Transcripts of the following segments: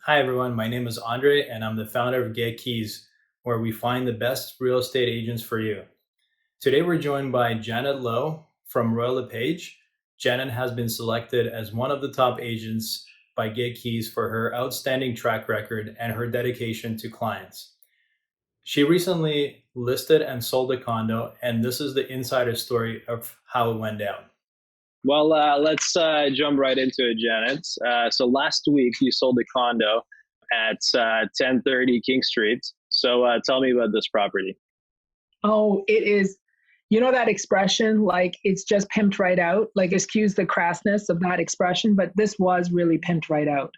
Hi, everyone. My name is Andre, and I'm the founder of GetKeys, where we find the best real estate agents for you. Today, we're joined by Janet Lowe from Royal LePage. Janet has been selected as one of the top agents by GetKeys for her outstanding track record and her dedication to clients. She recently listed and sold a condo, and this is the insider story of how it went down. Well, let's jump right into it, Janet. So last week you sold a condo at 1030 King Street. So tell me about this property. Oh, it is, that expression, like it's just pimped right out. Like, excuse the crassness of that expression, but this was really pimped right out.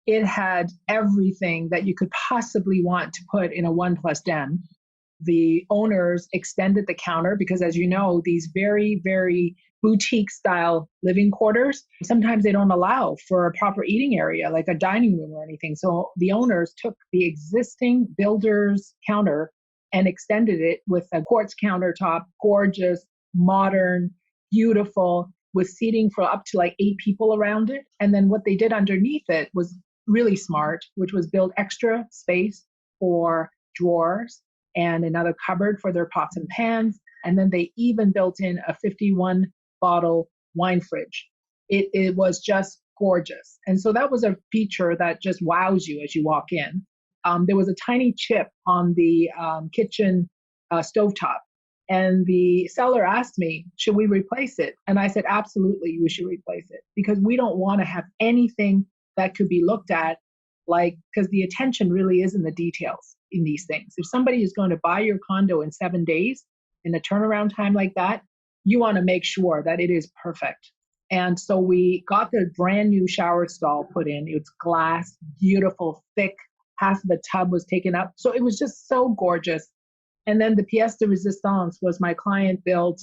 It had everything that you could possibly want to put in a one plus den. The owners extended the counter because, as you know, these very, very boutique style living quarters, sometimes they don't allow for a proper eating area, like a dining room or anything. So the owners took the existing builder's counter and extended it with a quartz countertop, gorgeous, modern, beautiful, with seating for up to like 8 people around it. And then what they did underneath it was really smart, which was build extra space for drawers and another cupboard for their pots and pans. And then they even built in a 51 bottle wine fridge. It was just gorgeous. And so that was a feature that just wows you as you walk in. There was a tiny chip on the kitchen stovetop. And the seller asked me, should we replace it? And I said, absolutely, we should replace it because we don't want to have anything that could be looked at, like, because the attention really is in the details in these things. If somebody is going to buy your condo in 7 days in a turnaround time like that, you want to make sure that it is perfect. And so we got the brand new shower stall put in. It's glass, beautiful, thick. Half of the tub was taken up. So it was just so gorgeous. And then the pièce de résistance was my client built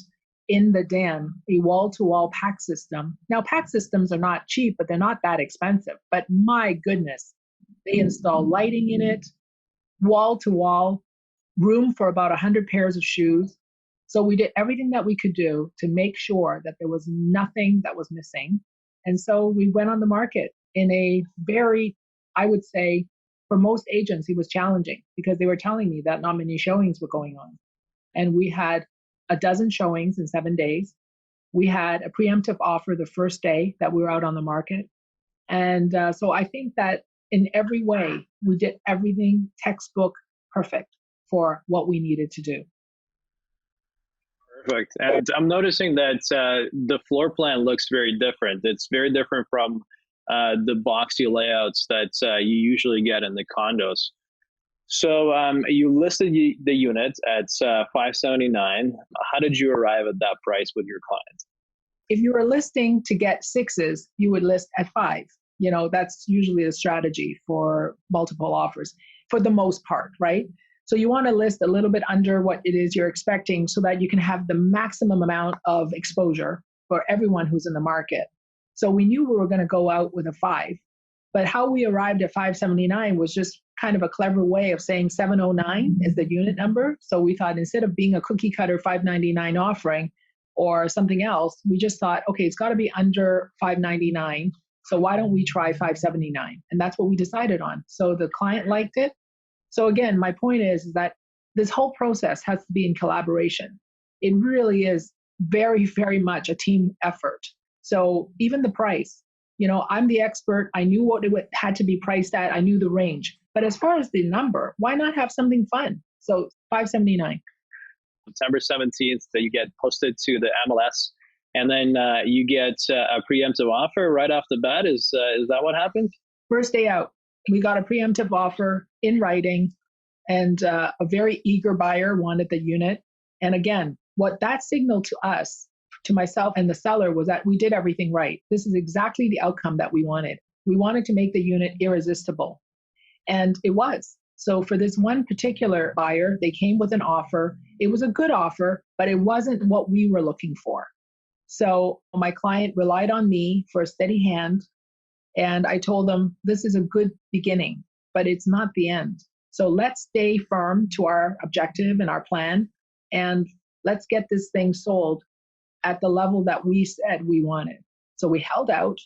in the den a wall-to-wall pack system. Now, pack systems are not cheap, but they're not that expensive. But my goodness, they installed lighting in it, wall-to-wall, room for about 100 pairs of shoes. So we did everything that we could do to make sure that there was nothing that was missing. And so we went on the market in a very, I would say, for most agents, it was challenging because they were telling me that not many showings were going on. And we had a dozen showings in 7 days. We had a preemptive offer the first day that we were out on the market. And so I think that in every way, we did everything textbook perfect for what we needed to do. Perfect. And I'm noticing that the floor plan looks very different. It's very different from the boxy layouts that you usually get in the condos. So you listed the unit at 579. How did you arrive at that price with your client? If you were listing to get sixes, you would list at five. That's usually a strategy for multiple offers for the most part, right? So you want to list a little bit under what it is you're expecting so that you can have the maximum amount of exposure for everyone who's in the market. So we knew we were going to go out with a five, but how we arrived at 579 was just kind of a clever way of saying 709 is the unit number. So we thought instead of being a cookie cutter 599 offering or something else, we just thought, okay, it's got to be under 599. So why don't we try 579? And that's what we decided on. So the client liked it. So again, my point is that this whole process has to be in collaboration. It really is very, very much a team effort. So even the price, I'm the expert. I knew what it had to be priced at. I knew the range. But as far as the number, why not have something fun? So 579. September 17th, that you get posted to the MLS, and then you get a preemptive offer right off the bat. Is that what happened? First day out, we got a preemptive offer in writing, and a very eager buyer wanted the unit. And again, what that signaled to us, to myself and the seller, was that we did everything right. This is exactly the outcome that we wanted. We wanted to make the unit irresistible. And it was. So for this one particular buyer, they came with an offer. It was a good offer, but it wasn't what we were looking for. So my client relied on me for a steady hand. And I told them, this is a good beginning, but it's not the end. So let's stay firm to our objective and our plan, and let's get this thing sold at the level that we said we wanted. So we held out.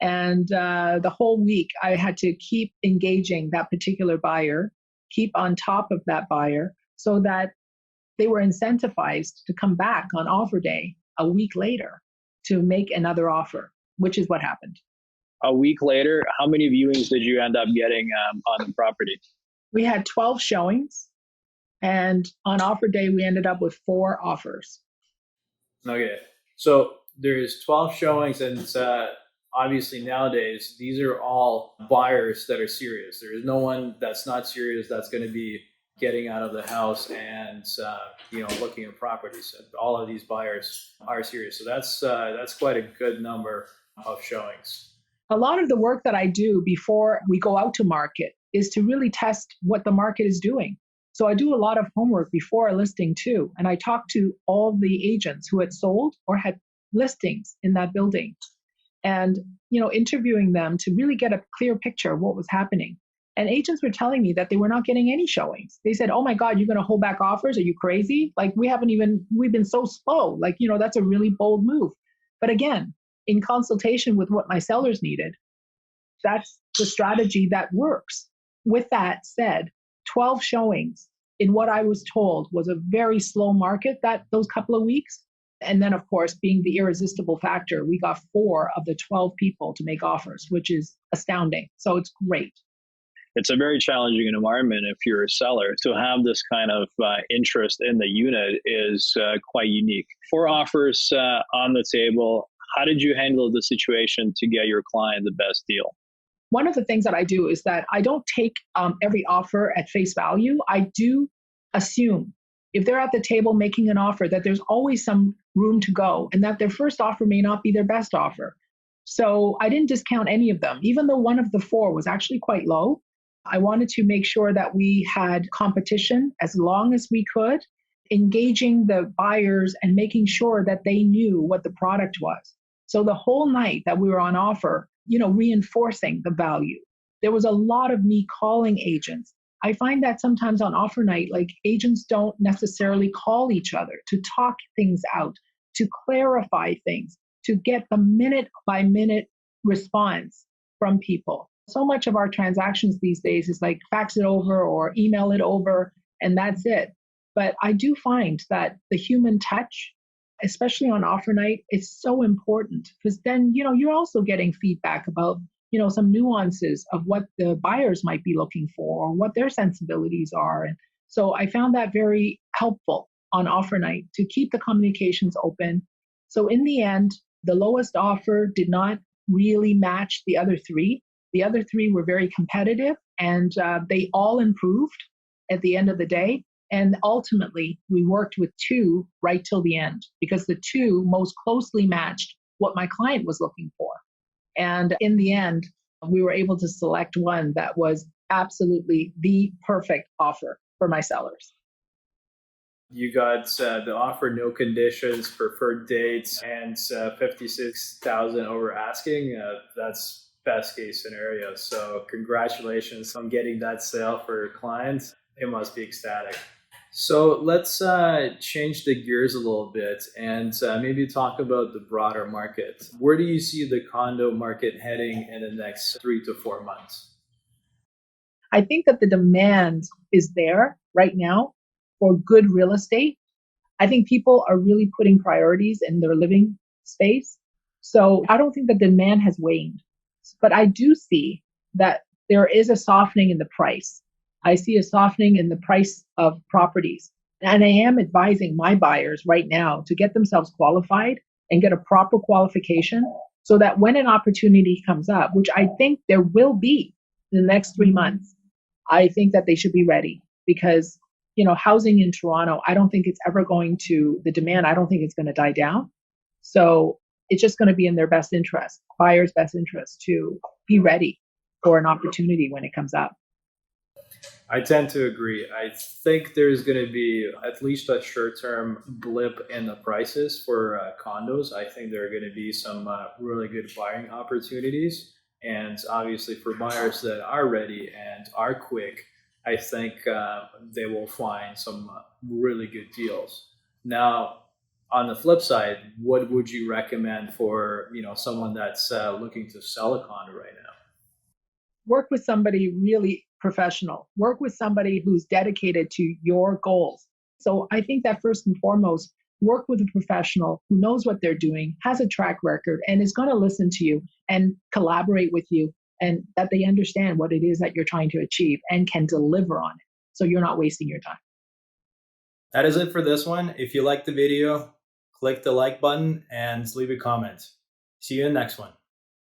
And the whole week, I had to keep engaging that particular buyer, keep on top of that buyer so that they were incentivized to come back on offer day a week later to make another offer, which is what happened. A week later, how many viewings did you end up getting on the property? We had 12 showings, and on offer day, we ended up with 4 offers. Okay, so there's 12 showings, and obviously nowadays these are all buyers that are serious. There is no one that's not serious that's going to be getting out of the house and looking at properties. All of these buyers are serious, so that's quite a good number of showings. A lot of the work that I do before we go out to market is to really test what the market is doing. So I do a lot of homework before a listing too. And I talk to all the agents who had sold or had listings in that building and, interviewing them to really get a clear picture of what was happening. And agents were telling me that they were not getting any showings. They said, "Oh my God, you're going to hold back offers? Are you crazy? Like we've been so slow. Like, that's a really bold move." But again, in consultation with what my sellers needed, that's the strategy that works. With that said, 12 showings in what I was told was a very slow market those couple of weeks. And then, of course, being the irresistible factor, we got 4 of the 12 people to make offers, which is astounding. So it's great. It's a very challenging environment if you're a seller. To have this kind of interest in the unit is quite unique. 4 offers on the table. How did you handle the situation to get your client the best deal? One of the things that I do is that I don't take every offer at face value. I do assume if they're at the table making an offer that there's always some room to go and that their first offer may not be their best offer. So I didn't discount any of them, even though one of the 4 was actually quite low. I wanted to make sure that we had competition as long as we could, engaging the buyers and making sure that they knew what the product was. So the whole night that we were on offer, reinforcing the value. There was a lot of me calling agents. I find that sometimes on offer night, like agents don't necessarily call each other to talk things out, to clarify things, to get the minute by minute response from people. So much of our transactions these days is like fax it over or email it over, and that's it. But I do find that the human touch, especially on offer night, is so important because then, you're also getting feedback about, some nuances of what the buyers might be looking for or what their sensibilities are. And so I found that very helpful on offer night to keep the communications open. So in the end, the lowest offer did not really match the other 3. The other 3 were very competitive and they all improved at the end of the day. And ultimately, we worked with 2 right till the end because the 2 most closely matched what my client was looking for. And in the end, we were able to select one that was absolutely the perfect offer for my sellers. You got the offer, no conditions, preferred dates, and 56,000 over asking. That's best case scenario. So congratulations on getting that sale for your clients. They must be ecstatic. So let's change the gears a little bit and maybe talk about the broader market. Where do you see the condo market heading in the next 3 to 4 months? I think that the demand is there right now for good real estate. I think people are really putting priorities in their living space. So I don't think the demand has waned, but I do see that there is a softening in the price. I see a softening in the price of properties. And I am advising my buyers right now to get themselves qualified and get a proper qualification so that when an opportunity comes up, which I think there will be in the next 3 months, I think that they should be ready because, housing in Toronto, I don't think it's ever the demand, I don't think it's going to die down. So it's just going to be in their best interest, buyers' best interest to be ready for an opportunity when it comes up. I tend to agree. I think there's going to be at least a short-term blip in the prices for condos. I think there are going to be some really good buying opportunities. And obviously for buyers that are ready and are quick, I think they will find some really good deals. Now, On the flip side, what would you recommend for someone that's looking to sell a condo right now? Work with somebody really professional. Work with somebody who's dedicated to your goals. So I think that first and foremost, work with a professional who knows what they're doing, has a track record, and is going to listen to you and collaborate with you, and that they understand what it is that you're trying to achieve and can deliver on it. So you're not wasting your time. That is it for this one. If you liked the video, click the like button and leave a comment. See you in the next one.